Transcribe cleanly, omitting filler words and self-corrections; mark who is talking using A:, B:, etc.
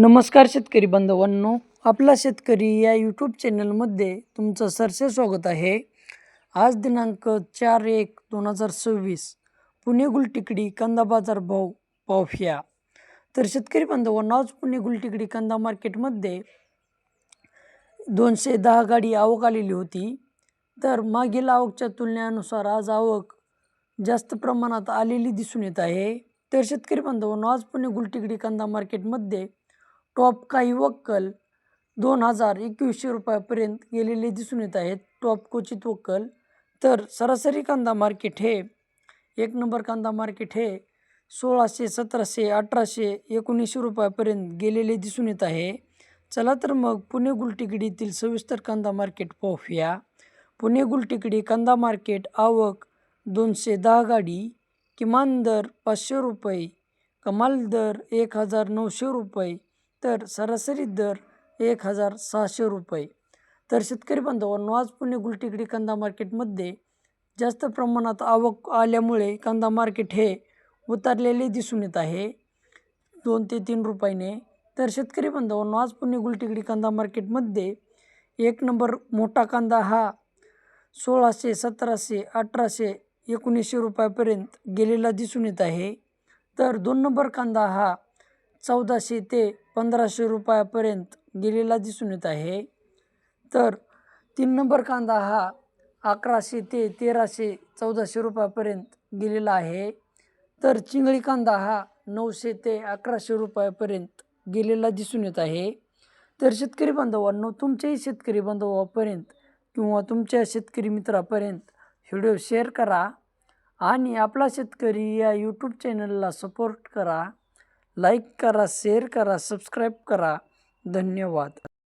A: नमस्कार शेतकरी बांधवांनो, आपला शेतकरी या यूट्यूब चॅनलमध्ये तुमचं सरसे स्वागत आहे। आज दिनांक 4/1/2026 पुणे गुलटेकडी कांदा बाजार भाव पाहूया। तर शेतकरी बांधवांनो, आज पुणे गुलटेकडी कांदा मार्केटमध्ये 210 गाडी आवक आलेली होती। तर मागील आवकच्या तुलनेनुसार आज आवक जास्त प्रमाणात आलेली दिसून येत आहे। तर शेतकरी बांधवांनो, आज पुणे गुलटेकडी कांदा मार्केटमध्ये टॉप काही वक्कल 2000-2100 रुपयापर्यंत गेलेले दिसून येत आहेत। टॉप क्वचित वक्कल तर सरासरी कांदा मार्केट हे एक नंबर कांदा मार्केट हे 1600, 1700, 1800, 1900 रुपयापर्यंत गेलेले दिसून येत आहे। चला तर मग पुणे गुलटेकडीतील सविस्तर कांदा मार्केट पाहूया। पुणे गुलटेकडी कांदा मार्केट आवक 210 गाडी, किमान दर 500 रुपये, कमाल दर 1900 रुपये, तर सरासरी दर 1600 रुपये। तर शेतकरी बांधवांनो, आज पुणे गुलटेकडी कांदा मार्केटमध्ये जास्त प्रमाणात आवक आल्यामुळे कांदा मार्केट हे उतरलेले दिसून येत आहे 2 ते 3 रुपयाने। तर शेतकरी बांधवांनो, आज पुणे गुलटेकडी कांदा मार्केटमध्ये एक नंबर मोठा कांदा हा 1600, 1700, 1800, 1900 रुपयापर्यंत गेलेला दिसून येत आहे। तर 2 नंबर कांदा हा 1400 ते 1500 रुपयापर्यंत गेलेला दिसून येत आहे। तर 3 नंबर कांदा हा 1100 ते 1300, 1400 रुपयापर्यंत गेलेला आहे। तर चिंगळी कांदा हा 900 ते 1100 रुपयापर्यंत गेलेला दिसून येत आहे। तर शेतकरी बांधवांनो, तुमच्याही शेतकरी बांधवापर्यंत किंवा तुमच्या शेतकरी मित्रापर्यंत व्हिडिओ शेअर करा आणि आपला शेतकरी या यूट्यूब चॅनलला सपोर्ट करा। लाईक करा, शेअर करा, सबस्क्राईब करा। धन्यवाद।